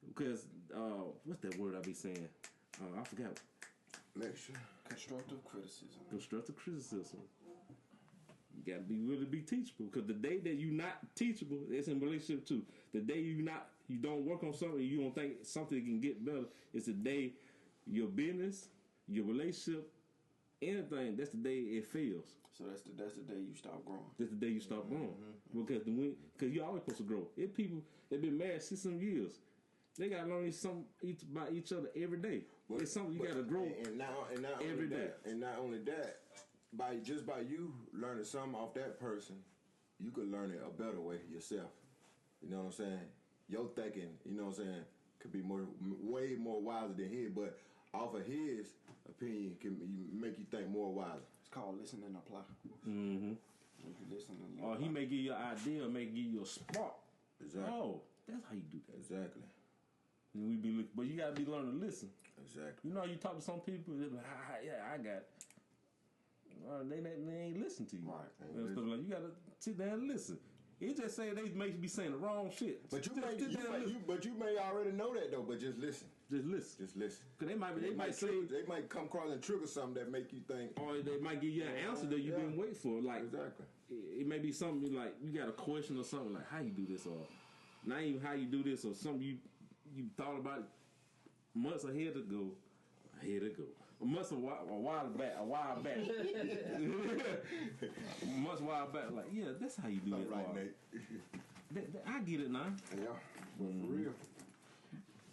Because, what's that word I be saying? I forgot. Lecture. Constructive criticism. Constructive criticism. You gotta really be teachable, because the day that you're not teachable, it's in relationship too. The day you don't work on something, you don't think something can get better. It's the day your business, your relationship, anything. That's the day it fails. So that's the day you stop growing. That's the day you stop growing, because you're always supposed to grow. If people that been married 6 years, they gotta learn something about each other every day. But, it's something you gotta grow and not every day. And not only that, by you learning something off that person, you could learn it a better way yourself. You know what I'm saying? Your thinking, you know what I'm saying, could be way more wiser than his, but off of his opinion can make you think more wiser. It's called listen and apply. Mm-hmm. If you listen and you Or apply. he may give you an idea, may give you a spark. Exactly. Oh, that's how you do that. Exactly. And but you gotta be learning to listen. Exactly. You know, you talk to some people, they're like, yeah, I got it. They ain't listen to you. Right. And stuff like, you gotta sit there and listen. It just say they may be saying the wrong shit. But you may already know that though. But just listen. Just listen. Just listen. Cause they might say they might come across and trigger something that make you think, or they might give you an answer that you've been waiting for. Like exactly. It may be something like you got a question or something like how you do this, or not even how you do this, or something you thought about months ahead ago. Months a while back. Months a while back. Like, yeah, that's how you do it. Right, Nate. I get it now. Yeah, but for real.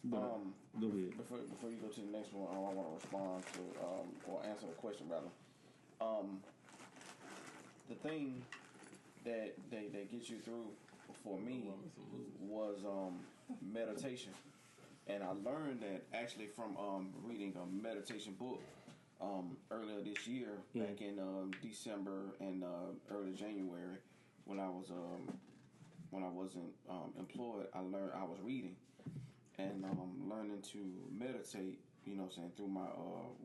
But, go ahead. Before you go to the next one, I want to respond to or answer the question rather. The thing that gets you through for me was meditation. And I learned that actually from reading a meditation book earlier this year, back in December and early January, when I wasn't employed. I was reading and learning to meditate. You know, what I'm saying, through my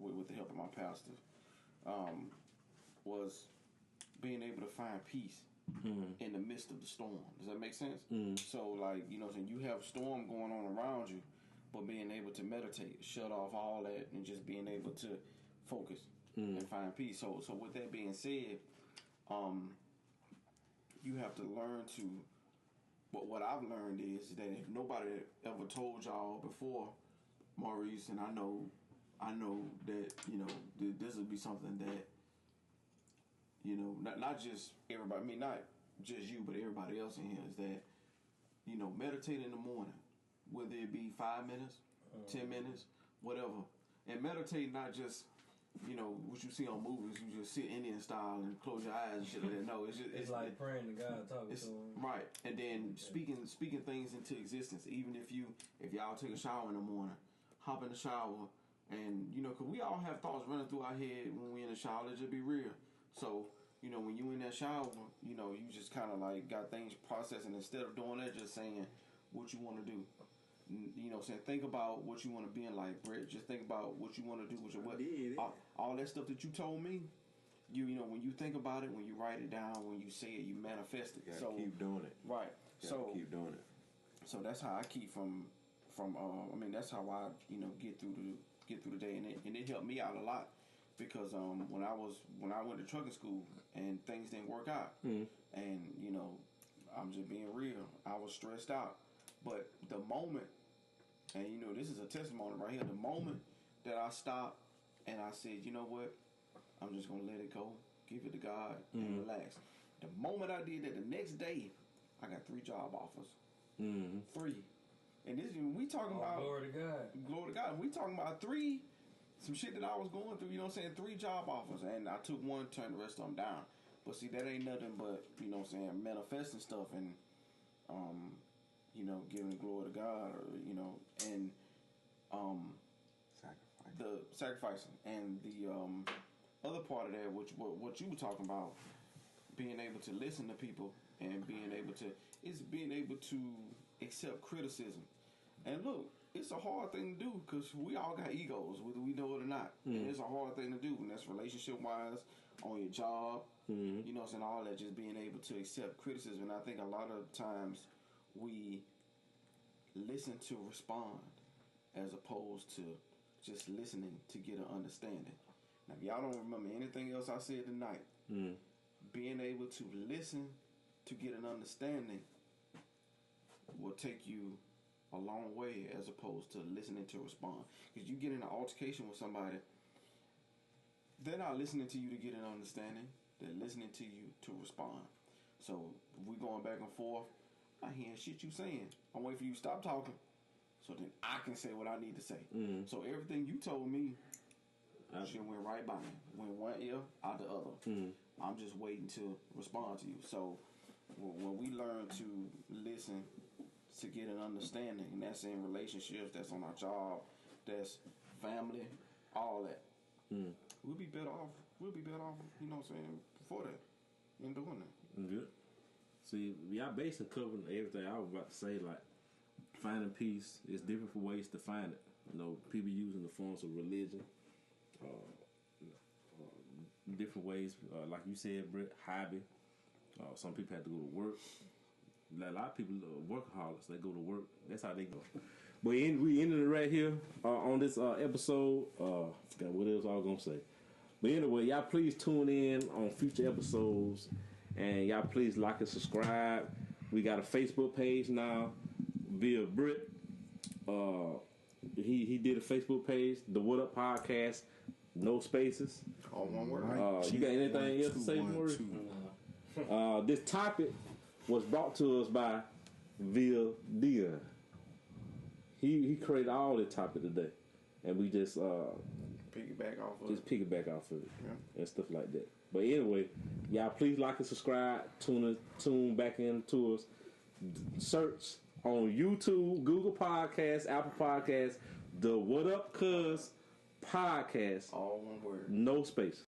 with the help of my pastor, was being able to find peace in the midst of the storm. Does that make sense? So, like, you know, what I'm saying, you have a storm going on around you, but being able to meditate, shut off all that, and just being able to focus and find peace. So with that being said, you have to learn to. But what I've learned is that if nobody ever told y'all before, Maurice, and I know that, you know, this would be something that, you know, not just everybody. I mean, not just you, but everybody else in here, is that, you know, meditate in the morning. Whether it be 5 minutes, 10 minutes, whatever. And meditate not just, you know, what you see on movies, you just sit Indian style and close your eyes and shit like that. No, it's like praying to God, talking to him. Right. And then speaking things into existence. Even if y'all take a shower in the morning, hop in the shower, and, you know, because we all have thoughts running through our head when we're in the shower. Let's just be real. So, you know, when you in that shower, you know, you just kind of like got things processing. Instead of doing that, just saying what you want to do. You know, saying, think about what you want to be in life, Brett. Just think about what you want to do with your all that stuff that you told me. You know, when you think about it, when you write it down, when you say it, you manifest it. So keep doing it. Right. So keep doing it. So that's how I keep from. I mean, that's how I, you know, get through the day, and it helped me out a lot because when I went to trucking school and things didn't work out, and, you know, I'm just being real, I was stressed out. But the moment, and, you know, this is a testimony right here, the moment that I stopped and I said, you know what, I'm just going to let it go, give it to God, and relax. The moment I did that, the next day, I got 3 job offers. 3. And this, we talking about... Glory to God. Glory to God. We talking about 3, some shit that I was going through, you know what I'm saying, 3 job offers. And I took one, turned the rest of them down. But see, that ain't nothing but, you know what I'm saying, manifesting stuff and, you know, giving glory to God, or, you know, and the sacrificing, and the other part of that, what you were talking about, being able to listen to people and being able to accept criticism. And look, it's a hard thing to do because we all got egos, whether we know it or not. And it's a hard thing to do, and that's relationship wise, on your job, you know, and all that. Just being able to accept criticism. And I think a lot of times we listen to respond as opposed to just listening to get an understanding. If y'all don't remember anything else I said tonight, being able to listen to get an understanding will take you a long way as opposed to listening to respond. Because you get in an altercation with somebody, they're not listening to you to get an understanding. They're listening to you to respond. So if we going back and forth, I hear shit you saying. I'm waiting for you to stop talking so then I can say what I need to say. So everything you told me, shit went right by me. Went one ear, out the other. I'm just waiting to respond to you. So when we learn to listen to get an understanding, and that's in relationships, that's on our job, that's family, all that, we'll be better off. We'll be better off, you know what I'm saying, before that, in doing that. Good. See, y'all basically covering everything I was about to say. Like, finding peace is different for ways to find it. You know, people using the forms of religion, different ways, like you said, Britt, hobby. Some people have to go to work. A lot of people are workaholics. They go to work. That's how they go. But we ended it right here on this episode. Forgot what else I was gonna say. But anyway, y'all please tune in on future episodes, and y'all please like and subscribe. We got a Facebook page now via Britt. He did a Facebook page, The What Up Podcast, no spaces. All one word. You got anything else to say, Maurice? This topic was brought to us by Vil Dion. He created all the topic today, and we just piggyback off of it and stuff like that. But anyway, y'all please like and subscribe. Tune back into us. Search on YouTube, Google Podcasts, Apple Podcasts, The What Up Cuz Podcast. All one word. No space.